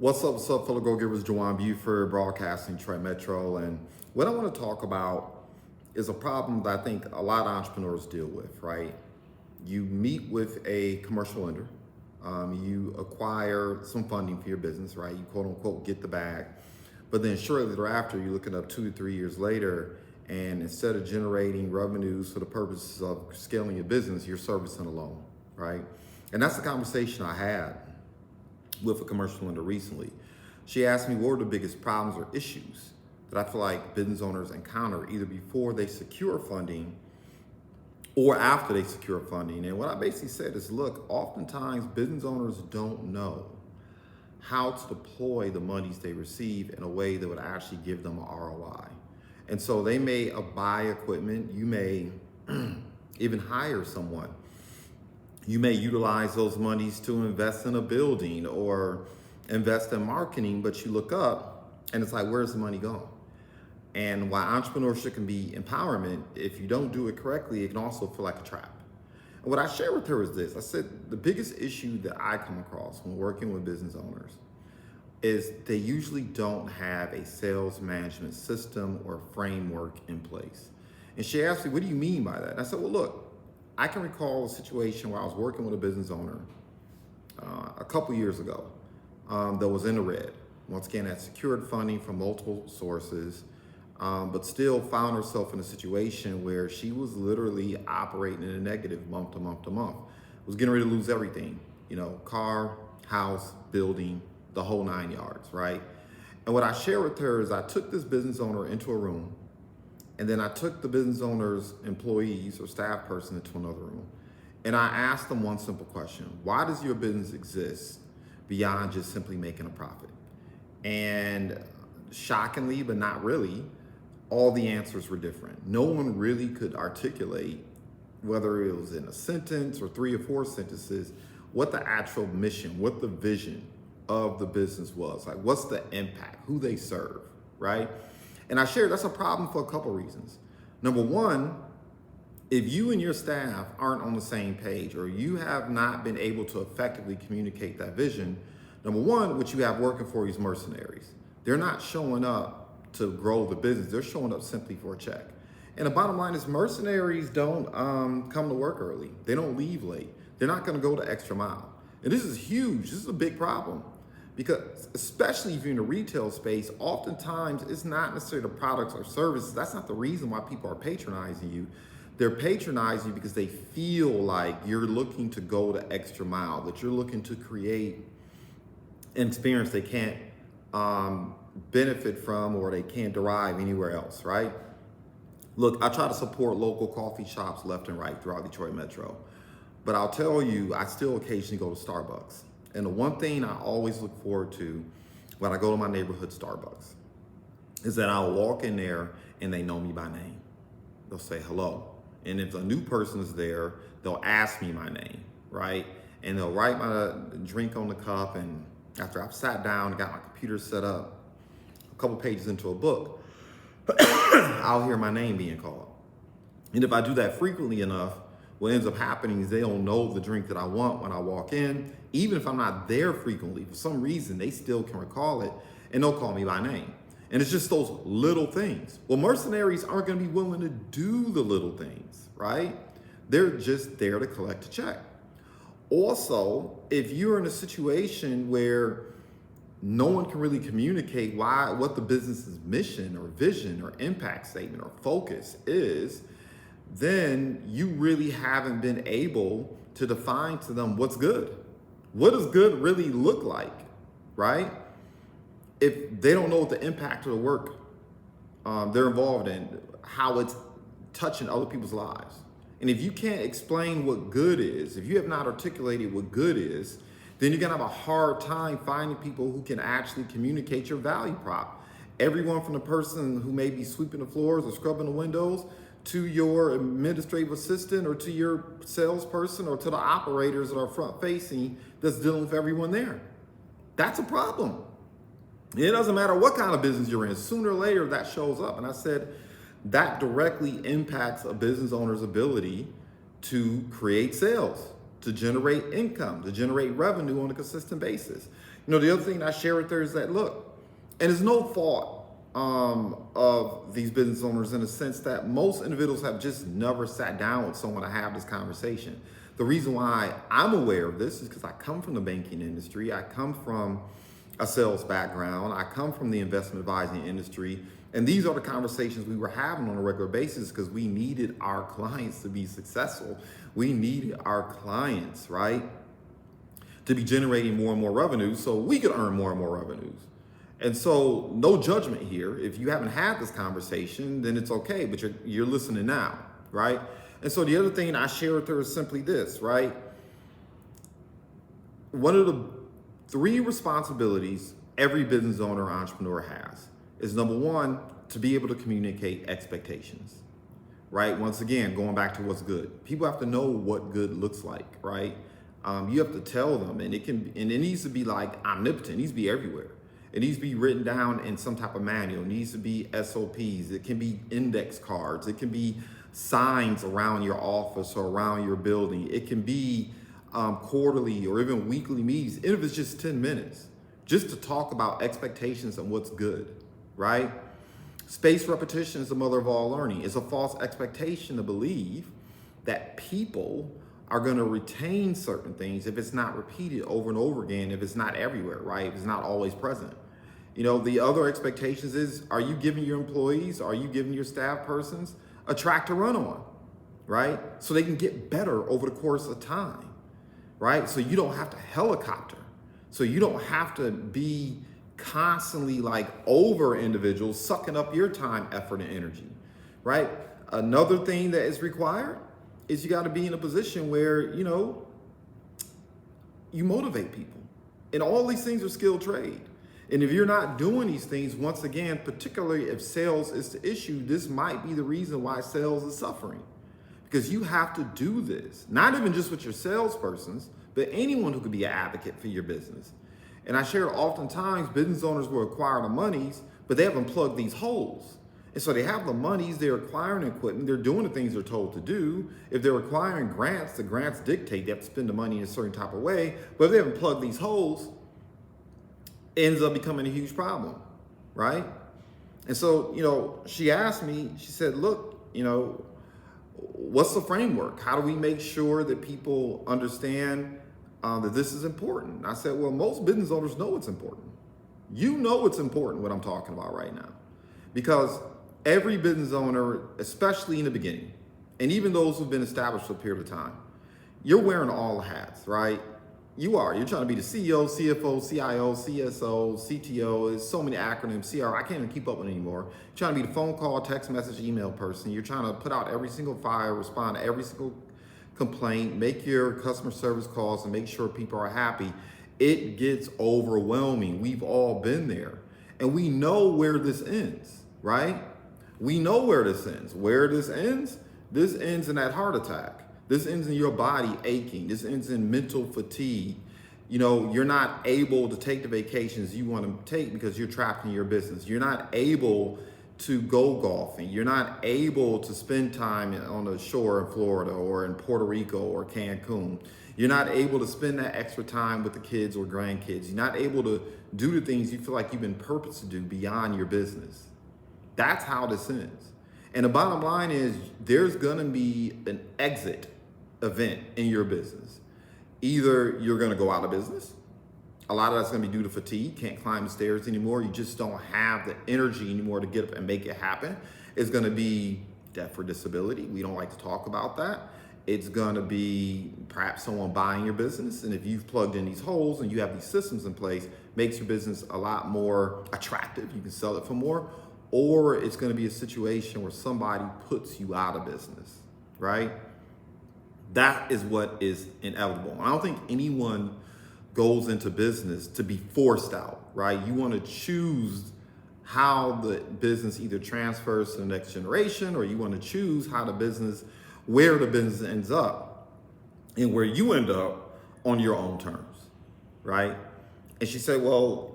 What's up, fellow go-givers? Jawan Buford, broadcasting Detroit Metro. And what I want to talk about is a problem that I think a lot of entrepreneurs deal with, right? You meet with a commercial lender, you acquire some funding for your business, right? You quote unquote get the bag. But then shortly thereafter, you're looking up 2 to 3 years later, and instead of generating revenues for the purposes of scaling your business, you're servicing a loan, right? And that's the conversation I had with a commercial lender recently. She asked me what are the biggest problems or issues that I feel like business owners encounter either before they secure funding or after they secure funding. And what I basically said is, look, oftentimes business owners don't know how to deploy the monies they receive in a way that would actually give them an ROI. And so they may buy equipment, you may even hire someone. You may utilize those monies to invest in a building or invest in marketing, but you look up and it's like, where's the money going? And while entrepreneurship can be empowerment, if you don't do it correctly, it can also feel like a trap. And what I shared with her is this. I said, the biggest issue that I come across when working with business owners is they usually don't have a sales management system or framework in place. And she asked me, what do you mean by that? And I said, well, look, I can recall a situation where I was working with a business owner a couple years ago that was in the red. Once again, had secured funding from multiple sources, but still found herself in a situation where she was literally operating in a negative month to month to month. Was getting ready to lose everything, car, house, building, the whole 9 yards, right? And what I shared with her is I took this business owner into a room, and then I took the business owner's employees or staff person into another room. And I asked them one simple question. Why does your business exist beyond just simply making a profit? And shockingly, but not really, all the answers were different. No one really could articulate, whether it was in a sentence or 3 or 4 sentences, what the actual mission, what the vision of the business was. Like, what's the impact, who they serve, right? And I shared that's a problem for a couple reasons. Number one, if you and your staff aren't on the same page or you have not been able to effectively communicate that vision, number one, what you have working for you is mercenaries. They're not showing up to grow the business. They're showing up simply for a check. And the bottom line is mercenaries don't come to work early. They don't leave late. They're not going to go the extra mile. And this is huge. This is a big problem. Because especially if you're in the retail space, oftentimes it's not necessarily the products or services. That's not the reason why people are patronizing you. They're patronizing you because they feel like you're looking to go the extra mile, that you're looking to create an experience they can't benefit from or they can't derive anywhere else, right? Look, I try to support local coffee shops left and right throughout Detroit Metro. But I'll tell you, I still occasionally go to Starbucks. And the one thing I always look forward to when I go to my neighborhood Starbucks is that I'll walk in there and they know me by name. They'll say hello. And if a new person is there, they'll ask me my name, right? And they'll write my drink on the cup. And after I've sat down and got my computer set up, a couple pages into a book, I'll hear my name being called. And if I do that frequently enough, what ends up happening is they don't know the drink that I want when I walk in. Even if I'm not there frequently, for some reason, they still can recall it and they'll call me by name. And it's just those little things. Well, mercenaries aren't going to be willing to do the little things, right? They're just there to collect a check. Also, if you're in a situation where no one can really communicate what the business's mission or vision or impact statement or focus is, then you really haven't been able to define to them what's good. What does good really look like, right? If they don't know what the impact of the work they're involved in, how it's touching other people's lives. And if you can't explain what good is, if you have not articulated what good is, then you're gonna have a hard time finding people who can actually communicate your value prop. Everyone from the person who may be sweeping the floors or scrubbing the windows to your administrative assistant or to your salesperson or to the operators that are front facing that's dealing with everyone there. That's a problem. It doesn't matter what kind of business you're in, sooner or later that shows up. And I said that directly impacts a business owner's ability to create sales, to generate income, to generate revenue on a consistent basis. The other thing I share with her is that, look, and it's no fault of these business owners in the sense that most individuals have just never sat down with someone to have this conversation. The reason why I'm aware of this is because I come from the banking industry. I come from a sales background. I come from the investment advising industry. And these are the conversations we were having on a regular basis because we needed our clients to be successful. We needed our clients, right, to be generating more and more revenue so we could earn more and more revenues. And so no judgment here. If you haven't had this conversation, then it's okay, but you're listening now, right? And so the other thing I share with her is simply this, right? One of the 3 responsibilities every business owner or entrepreneur has is, number 1, to be able to communicate expectations, right? Once again, going back to what's good. People have to know what good looks like, right? You have to tell them, and it needs to be like omnipotent. It needs to be everywhere. It needs to be written down in some type of manual. It needs to be SOPs. It can be index cards. It can be signs around your office or around your building. It can be quarterly or even weekly meetings, even if it's just 10 minutes, just to talk about expectations and what's good, right? Spaced repetition is the mother of all learning. It's a false expectation to believe that people are going to retain certain things if it's not repeated over and over again, if it's not everywhere, right? If it's not always present. The other expectations is, are you giving your employees, are you giving your staff persons a track to run on, right? So they can get better over the course of time, right? So you don't have to helicopter. So you don't have to be constantly like over individuals sucking up your time, effort, and energy, right? Another thing that is required is you got to be in a position where, you motivate people. And all these things are skilled trade. And if you're not doing these things, once again, particularly if sales is the issue, this might be the reason why sales is suffering. Because you have to do this, not even just with your salespersons, but anyone who could be an advocate for your business. And I share oftentimes business owners will acquire the monies, but they haven't plugged these holes. And so they have the monies, they're acquiring equipment, they're doing the things they're told to do. If they're acquiring grants, the grants dictate they have to spend the money in a certain type of way. But if they haven't plugged these holes, it ends up becoming a huge problem, right? And so, she asked me, she said, look, what's the framework? How do we make sure that people understand that this is important? I said, well, most business owners know it's important. You know it's important what I'm talking about right now. Because every business owner, especially in the beginning, and even those who've been established for a period of time, you're wearing all the hats, right? You're trying to be the CEO, CFO, CIO, CSO, CTO. There's so many acronyms, CR, I can't even keep up with it anymore. You're trying to be the phone call, text message, email person. You're trying to put out every single fire, respond to every single complaint, make your customer service calls, and make sure people are happy. It gets overwhelming. We've all been there. And we know where this ends, right? We know where this ends. Where this ends in that heart attack. This ends in your body aching. This ends in mental fatigue. You're not able to take the vacations you want to take because you're trapped in your business. You're not able to go golfing. You're not able to spend time on the shore in Florida or in Puerto Rico or Cancun. You're not able to spend that extra time with the kids or grandkids. You're not able to do the things you feel like you've been purposed to do beyond your business. That's how this ends. And the bottom line is there's gonna be an exit event in your business. Either you're gonna go out of business. A lot of that's gonna be due to fatigue, can't climb the stairs anymore. You just don't have the energy anymore to get up and make it happen. It's gonna be death or disability. We don't like to talk about that. It's gonna be perhaps someone buying your business. And if you've plugged in these holes and you have these systems in place, makes your business a lot more attractive. You can sell it for more. Or it's gonna be a situation where somebody puts you out of business, right? That is what is inevitable. I don't think anyone goes into business to be forced out, right? You wanna choose how the business either transfers to the next generation, or you wanna choose how the business, where the business ends up and where you end up on your own terms, right? And she said, well,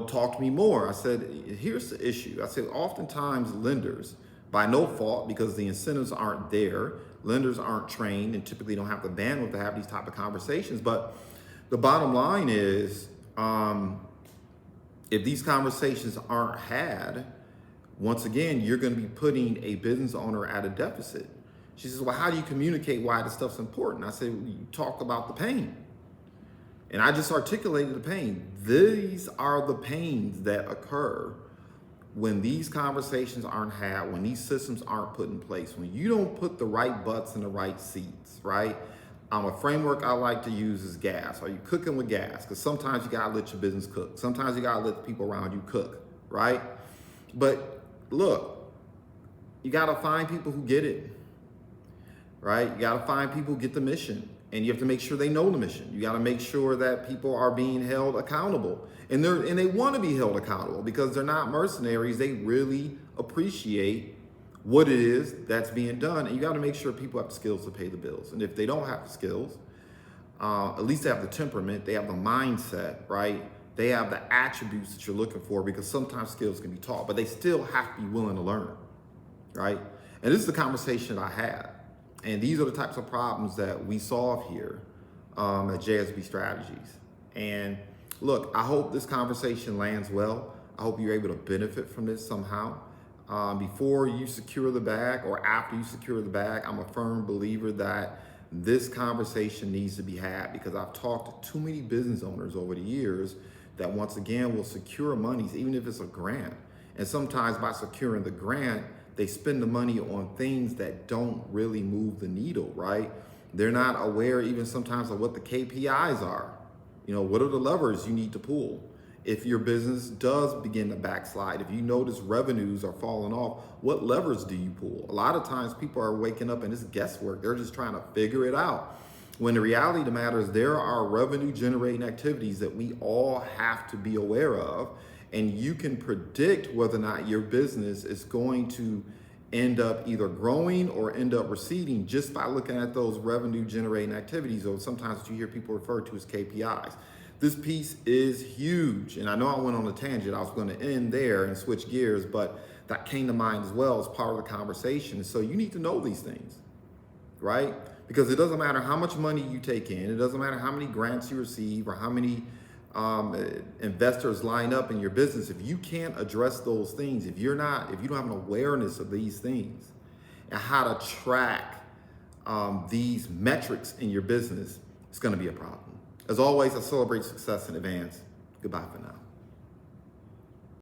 talk to me more. I said, here's the issue. I said, oftentimes lenders, by no fault, because the incentives aren't there, lenders aren't trained and typically don't have the bandwidth to have these type of conversations. But the bottom line is Um, if these conversations aren't had, once again, you're going to be putting a business owner at a deficit. She says, well, how do you communicate why this stuff's important? I said, well, you talk about the pain. And I just articulated the pain. These are the pains that occur when these conversations aren't had, when these systems aren't put in place, when you don't put the right butts in the right seats, right? A framework I like to use is gas. Are you cooking with gas? Because sometimes you gotta let your business cook. Sometimes you gotta let the people around you cook, right? But look, you gotta find people who get it, right? You gotta find people who get the mission. And you have to make sure they know the mission. You got to make sure that people are being held accountable, and they want to be held accountable because they're not mercenaries. They really appreciate what it is that's being done, and you got to make sure people have the skills to pay the bills. And if they don't have the skills, at least they have the temperament, they have the mindset, right? They have the attributes that you're looking for, because sometimes skills can be taught, but they still have to be willing to learn, right? And this is the conversation I had. And these are the types of problems that we solve here at JSB Strategies. And look, I hope this conversation lands well. I hope you're able to benefit from this somehow. Before you secure the bag or after you secure the bag, I'm a firm believer that this conversation needs to be had, because I've talked to too many business owners over the years that once again will secure monies, even if it's a grant. And sometimes by securing the grant, they spend the money on things that don't really move the needle, right? They're not aware even sometimes of what the KPIs are. You know, what are the levers you need to pull? If your business does begin to backslide, if you notice revenues are falling off, what levers do you pull? A lot of times people are waking up and it's guesswork. They're just trying to figure it out. When the reality of the matter is there are revenue generating activities that we all have to be aware of. And you can predict whether or not your business is going to end up either growing or end up receding just by looking at those revenue generating activities, or sometimes what you hear people refer to as KPIs. This piece is huge. And I know I went on a tangent. I was going to end there and switch gears, but that came to mind as well as part of the conversation. So you need to know these things, right? Because it doesn't matter how much money you take in. It doesn't matter how many grants you receive or how many investors line up in your business. If you can't address those things, if you don't have an awareness of these things and how to track these metrics in your business, it's going to be a problem. As always, I celebrate success in advance. Goodbye for now.